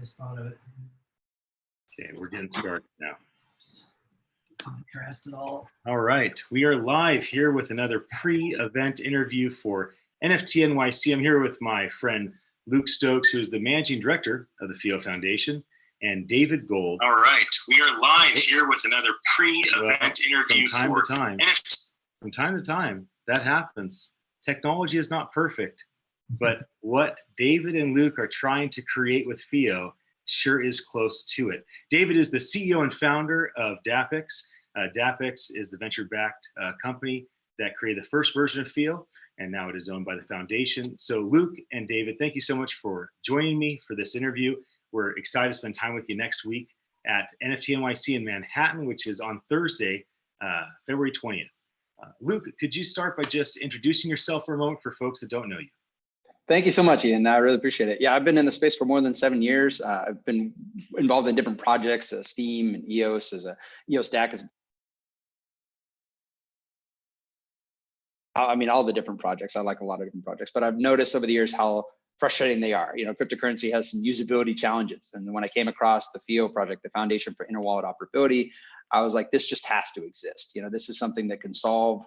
just thought of it. Okay, we're getting started now. Contrast it all. All right, we are live here with another pre-event interview for NFT.NYC. I'm here with my friend Luke Stokes, who is the managing director of the FIO Foundation, and David Gold. All right, we are live here with another pre-event interview for NFT. From time to time, that happens. Technology is not perfect, but what David and Luke are trying to create with FIO sure is close to it. David is the CEO and founder of DAPX. DAPX is the venture-backed company that created the first version of FIO, and now it is owned by the foundation. So Luke and David, thank you so much for joining me for this interview. We're excited to spend time with you next week at NFT.NYC in Manhattan, which is on Thursday, February 20th. Luke, could you start by just introducing yourself for a moment for folks that don't know you? Thank you so much, Ian. I really appreciate it. Yeah, I've been in the space for more than 7 years. I've been involved in different projects, Steam and EOS as a EOS DAC. I mean, all the different projects. I like a lot of different projects, but I've noticed over the years how frustrating they are. You know, cryptocurrency has some usability challenges. And when I came across the FIO project, the Foundation for Inter-Wallet Operability, I was like, this just has to exist. You know, this is something that can solve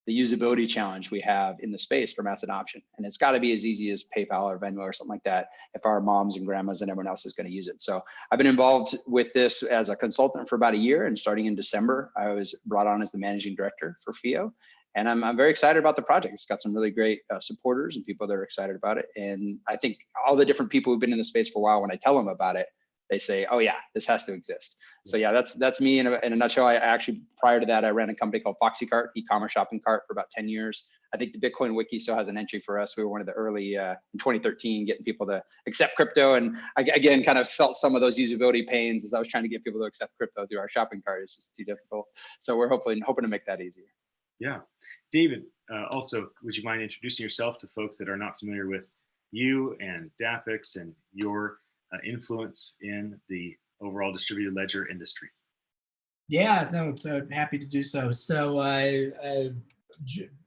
the usability challenge we have in the space for mass adoption. And it's got to be as easy as PayPal or Venmo or something like that if our moms and grandmas and everyone else is going to use it. So I've been involved with this as a consultant for about a year, and starting in December, I was brought on as the managing director for FIO. And I'm very excited about the project. It's got some really great supporters and people that are excited about it. And I think all the different people who've been in the space for a while, when I tell them about it, they say, oh yeah, this has to exist. So yeah, that's me in a nutshell. I actually, prior to that, I ran a company called FoxyCart, e-commerce shopping cart, for about 10 years. I think the Bitcoin Wiki still has an entry for us. We were one of the early, in 2013, getting people to accept crypto. And I, again, kind of felt some of those usability pains as I was trying to get people to accept crypto through our shopping cart. It's just too difficult. So we're hoping to make that easier. Yeah. David, also, would you mind introducing yourself to folks that are not familiar with you and DAPX and your influence in the overall distributed ledger industry? Yeah, no, so happy to do so. So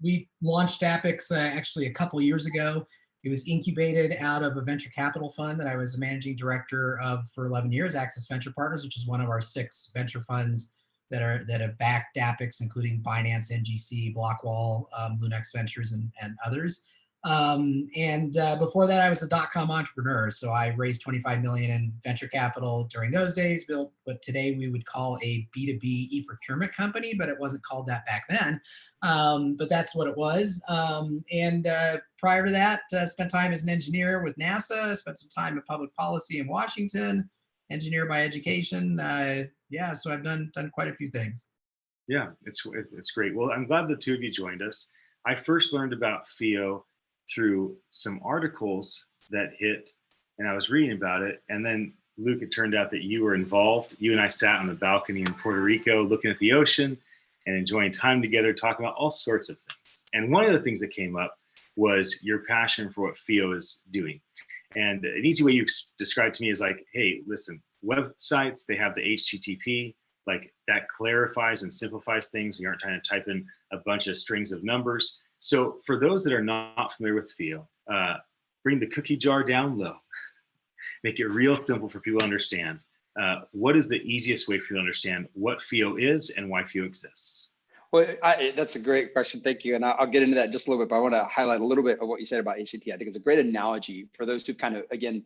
we launched DAPX actually a couple years ago. It was incubated out of a venture capital fund that I was a managing director of for 11 years, Access Venture Partners, which is one of our 6 venture funds that have backed DAPX, including Binance, NGC, Blockwall, Lunex Ventures, and others. Before that, I was a .com entrepreneur. So I raised 25 million in venture capital during those days, built what today we would call a B2B e-procurement company, but it wasn't called that back then. But that's what it was. Prior to that, spent time as an engineer with NASA, spent some time in public policy in Washington, engineer by education. Yeah, so I've done quite a few things. Yeah, it's great. Well, I'm glad the two of you joined us. I first learned about FIO through some articles that hit, and I was reading about it. And then, Luke, it turned out that you were involved. You and I sat on the balcony in Puerto Rico looking at the ocean and enjoying time together, talking about all sorts of things. And one of the things that came up was your passion for what FIO is doing. And an easy way you described to me is like, hey, listen, websites, they have the HTTP, like that clarifies and simplifies things. We aren't trying to type in a bunch of strings of numbers. So for those that are not familiar with FIO, bring the cookie jar down low, make it real simple for people to understand. What is the easiest way for you to understand what FIO is and why FIO exists? Well, that's a great question. Thank you. And I'll get into that in just a little bit, but I want to highlight a little bit of what you said about HTTP. I think it's a great analogy for those who kind of, again,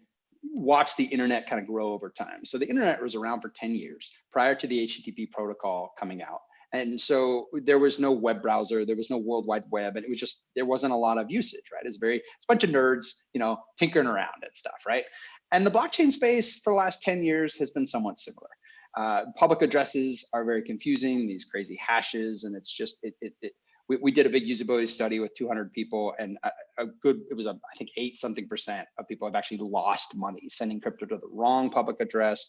watch the internet kind of grow over time. So the internet was around for 10 years prior to the HTTP protocol coming out. And so there was no web browser, there was no World Wide Web, and it was just, there wasn't a lot of usage, right? It's a bunch of nerds, you know, tinkering around and stuff, right? And the blockchain space for the last 10 years has been somewhat similar. Public addresses are very confusing, these crazy hashes, and it's just, we did a big usability study with 200 people, and it was I think 8% of people have actually lost money sending crypto to the wrong public address,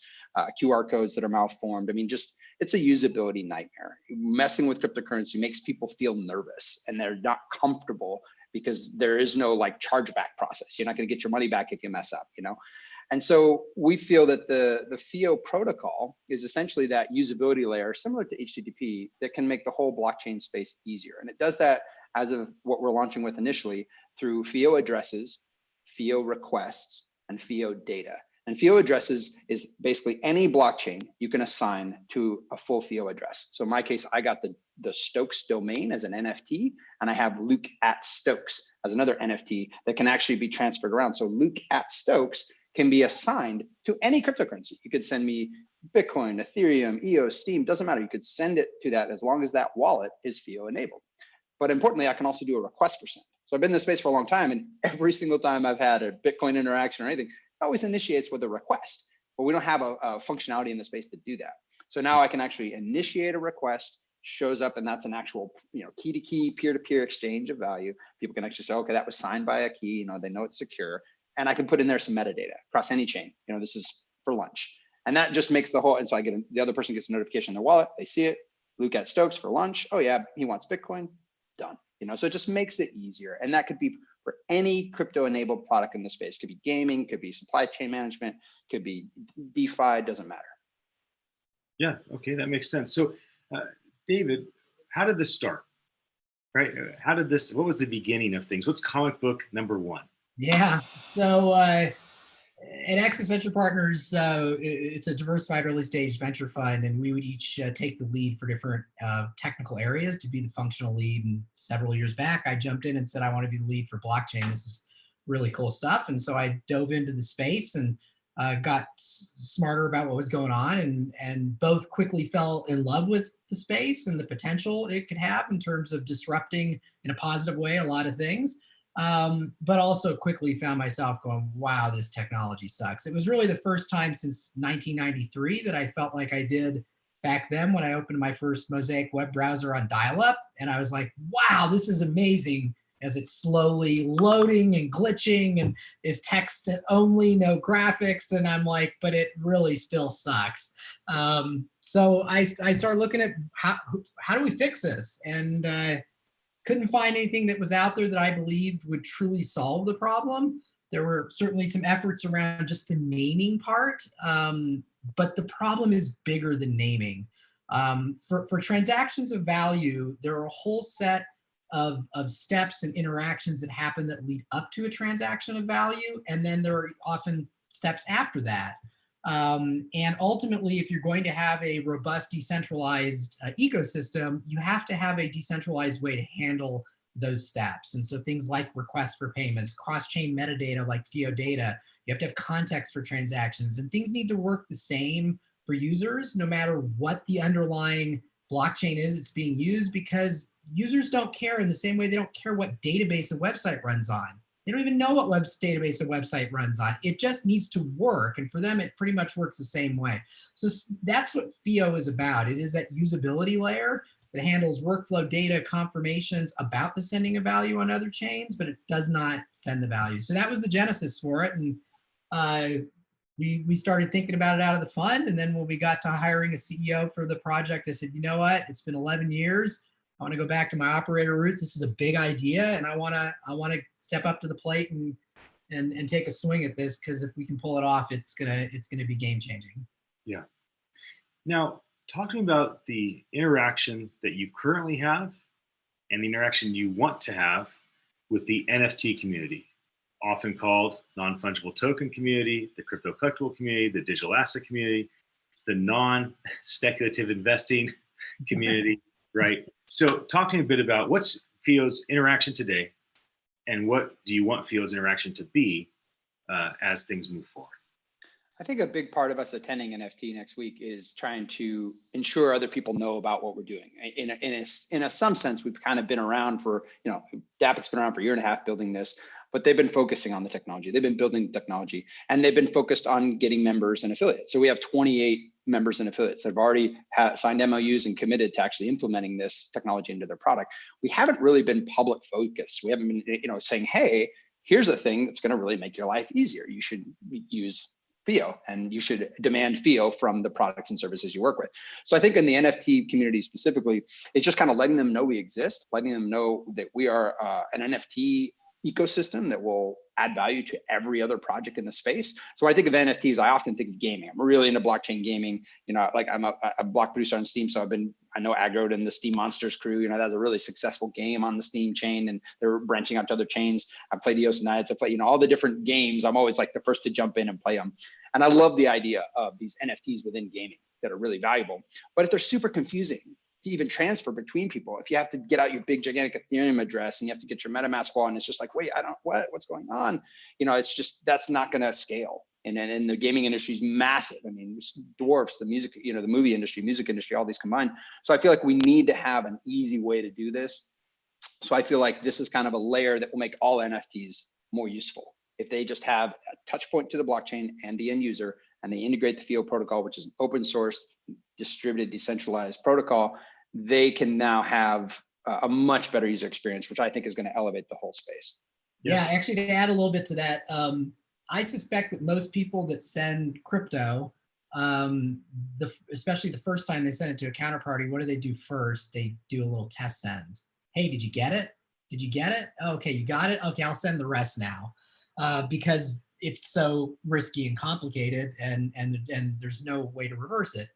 QR codes that are malformed. I mean, just, it's a usability nightmare. Messing with cryptocurrency makes people feel nervous and they're not comfortable because there is no like chargeback process. You're not going to get your money back if you mess up, you know? And so we feel that the FIO protocol is essentially that usability layer similar to HTTP that can make the whole blockchain space easier. And it does that as of what we're launching with initially through FIO addresses, FIO requests, and FIO data. And FIO addresses is basically any blockchain you can assign to a full FIO address. So in my case, I got the Stokes domain as an NFT, and I have Luke at Stokes as another NFT that can actually be transferred around. So Luke at Stokes can be assigned to any cryptocurrency. You could send me Bitcoin, Ethereum, EOS, Steam, doesn't matter. You could send it to that as long as that wallet is FIO enabled. But importantly, I can also do a request for send. So I've been in this space for a long time, and every single time I've had a Bitcoin interaction or anything, it always initiates with a request, but we don't have a functionality in the space to do that. So now I can actually initiate a request, shows up, and that's an actual, key-to-key, peer-to-peer exchange of value. People can actually say, okay, that was signed by a key, they know it's secure. And I can put in there some metadata across any chain. This is for lunch. And that just makes the whole, and so the other person gets a notification in their wallet, they see it, Luke at Stokes for lunch. Oh yeah, he wants Bitcoin, done. So it just makes it easier. And that could be for any crypto enabled product in the space. Could be gaming, could be supply chain management, could be DeFi, doesn't matter. Yeah, okay, that makes sense. So David, how did this start? Right? What was the beginning of things? What's comic book number one? Yeah, so at Access Venture Partners, it's a diversified early stage venture fund, and we would each take the lead for different technical areas to be the functional lead. And several years back, I jumped in and said, I want to be the lead for blockchain. This is really cool stuff. And so I dove into the space and got smarter about what was going on, and both quickly fell in love with the space and the potential it could have in terms of disrupting in a positive way a lot of things. But also quickly found myself going, wow, this technology sucks. It was really the first time since 1993 that I felt like I did back then when I opened my first Mosaic web browser on dial-up. And I was like, wow, this is amazing, as it's slowly loading and glitching and is text only, no graphics. And I'm like, but it really still sucks. So I started looking at how do we fix this? And couldn't find anything that was out there that I believed would truly solve the problem. There were certainly some efforts around just the naming part, but the problem is bigger than naming. For transactions of value, there are a whole set of steps and interactions that happen that lead up to a transaction of value, and then there are often steps after that. And ultimately, if you're going to have a robust decentralized ecosystem, you have to have a decentralized way to handle those steps. And so things like requests for payments, cross-chain metadata like FIO data, you have to have context for transactions, and things need to work the same for users no matter what the underlying blockchain is it's being used, because users don't care in the same way they don't care what database a website runs on. They don't even know what database a website runs on. It just needs to work. And for them, it pretty much works the same way. So that's what FIO is about. It is that usability layer that handles workflow data confirmations about the sending of value on other chains, but it does not send the value. So that was the genesis for it. And we started thinking about it out of the fund. And then when we got to hiring a CEO for the project, I said, you know what? It's been 11 years. I want to go back to my operator roots. This is a big idea, and I want to step up to the plate and take a swing at this, because if we can pull it off, it's gonna be game changing. Yeah. Now, talking about the interaction that you currently have and the interaction you want to have with the NFT community, often called non-fungible token community, the crypto collectible community, the digital asset community, the non-speculative investing community, right? So talk to me a bit about what's FIO's interaction today, and what do you want FIO's interaction to be as things move forward? I think a big part of us attending NFT next week is trying to ensure other people know about what we're doing. In some sense, we've kind of been around for, DAPIC's been around for a year and a half building this, but they've been focusing on the technology. They've been building the technology, and they've been focused on getting members and affiliates. So we have 28 members and affiliates that have already signed MOUs and committed to actually implementing this technology into their product. We haven't really been public focused. We haven't been, saying, hey, here's a thing that's going to really make your life easier. You should use FIO, and you should demand FIO from the products and services you work with. So I think in the NFT community specifically, it's just kind of letting them know we exist, letting them know that we are an NFT ecosystem that will add value to every other project in the space. So when I think of NFTs, I often think of gaming. I'm really into blockchain gaming. Like I'm a block producer on Steam, so I know Aggroed and the Steam Monsters crew. That's a really successful game on the Steam chain, and they're branching out to other chains. I played EOS Nights. I play, all the different games. I'm always like the first to jump in and play them. And I love the idea of these NFTs within gaming that are really valuable. But if they're super confusing to even transfer between people, if you have to get out your big gigantic Ethereum address and you have to get your MetaMask wallet, and it's just like, wait, what's going on? It's just, that's not going to scale. And the gaming industry is massive. I mean, it dwarfs the music, the movie industry, music industry, all these combined. So I feel like we need to have an easy way to do this. So I feel like this is kind of a layer that will make all NFTs more useful. If they just have a touch point to the blockchain and the end user, and they integrate the FIO protocol, which is an open source, distributed, decentralized protocol, they can now have a much better user experience, which I think is going to elevate the whole space. Yeah, actually, to add a little bit to that, I suspect that most people that send crypto, especially the first time they send it to a counterparty, what do they do first? They do a little test send. Hey, did you get it? Did you get it? Okay, you got it? Okay, I'll send the rest now. Because it's so risky and complicated, and there's no way to reverse it.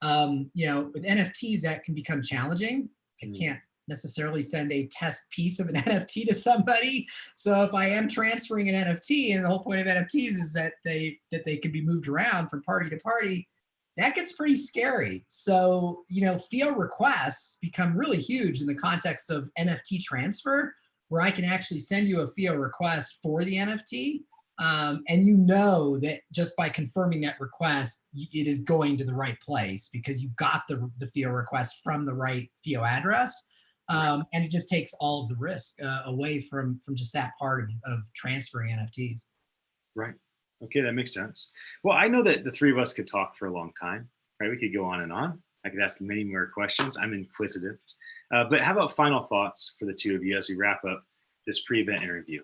With NFTs, that can become challenging. I can't necessarily send a test piece of an NFT to somebody. So if I am transferring an NFT, and the whole point of NFTs is that they can be moved around from party to party, that gets pretty scary. So, FIO requests become really huge in the context of NFT transfer, where I can actually send you a FIO request for the NFT. And that just by confirming that request, it is going to the right place because you got the FIO request from the right FIO address. And it just takes all of the risk away from just that part of transferring NFTs. Right. Okay, that makes sense. Well, I know that the three of us could talk for a long time, right? We could go on and on. I could ask many more questions. I'm inquisitive. But how about final thoughts for the two of you as we wrap up this pre-event interview?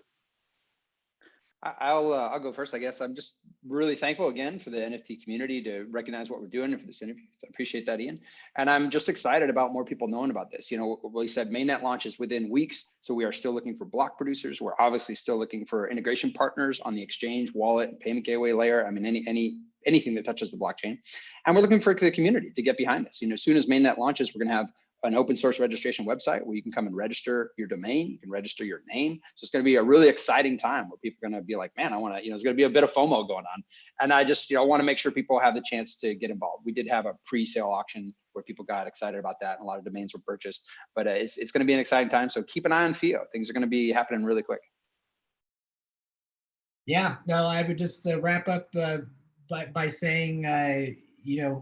I'll go first, I guess. I'm just really thankful again for the NFT community to recognize what we're doing and for this interview. I appreciate that, Ian. And I'm just excited about more people knowing about this. We said mainnet launch is within weeks, so we are still looking for block producers. We're obviously still looking for integration partners on the exchange, wallet, and payment gateway layer. I mean, anything that touches the blockchain. And we're looking for the community to get behind this. As soon as mainnet launches, we're going to have an open source registration website where you can come and register your domain, you can register your name. So it's going to be a really exciting time where people are going to be like, man, I want to, there's going to be a bit of FOMO going on. And I just, want to make sure people have the chance to get involved. We did have a pre-sale auction where people got excited about that and a lot of domains were purchased, but it's going to be an exciting time. So keep an eye on FIO. Things are going to be happening really quick. Yeah, no, I would just wrap up by saying,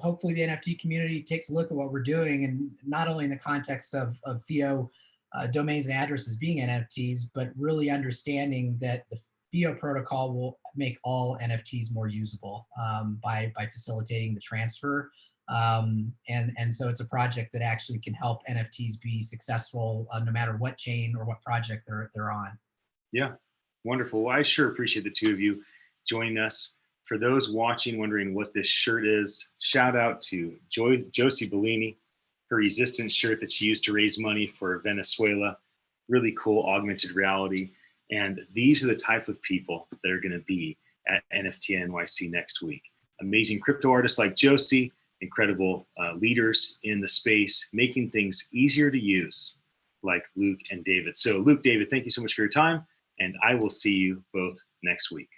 hopefully the NFT community takes a look at what we're doing, and not only in the context of FIO domains and addresses being NFTs, but really understanding that the FIO protocol will make all NFTs more usable by facilitating the transfer. And so it's a project that actually can help NFTs be successful no matter what chain or what project they're on. Yeah, wonderful. Well, I sure appreciate the two of you joining us. For those watching wondering what this shirt is, shout out to Josie Bellini, her resistance shirt that she used to raise money for Venezuela. Really cool augmented reality. And these are the type of people that are going to be at NFT.NYC next week. Amazing crypto artists like Josie, incredible leaders in the space, making things easier to use, like Luke and David. So Luke, David, thank you so much for your time, and I will see you both next week.